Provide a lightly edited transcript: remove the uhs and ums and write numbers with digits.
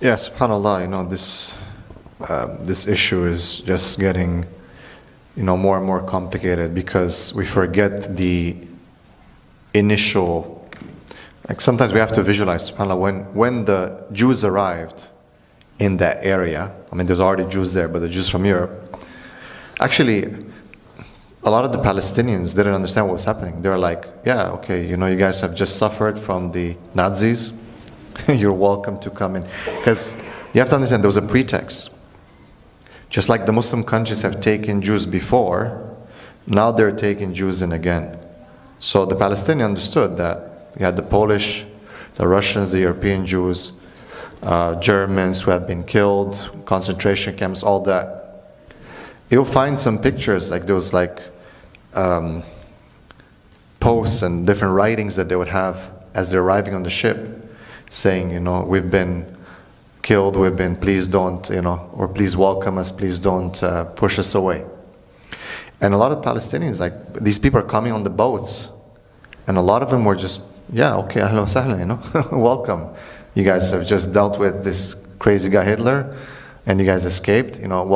Yeah, subhanAllah, this issue is just getting, more and more complicated because we forget the initial, like sometimes we have to visualize, subhanAllah, when the Jews arrived in that area, I mean, there's already Jews there, but the Jews from Europe, actually, a lot of the Palestinians didn't understand what was happening. They were like, yeah, okay, you guys have just suffered from the Nazis. You're welcome to come in. Because you have to understand, there was a pretext. Just like the Muslim countries have taken Jews before, now they're taking Jews in again. So the Palestinians understood that you had the Polish, the Russians, the European Jews, Germans who have been killed, concentration camps, all that. You'll find some pictures, like those posts and different writings that they would have as they're arriving on the ship, saying, we've been killed, please don't, or please welcome us, please don't push us away. And a lot of Palestinians, these people are coming on the boats, and a lot of them were just, yeah, okay, ahlan wa sahlan, welcome. You guys have just dealt with this crazy guy Hitler, and you guys escaped, welcome.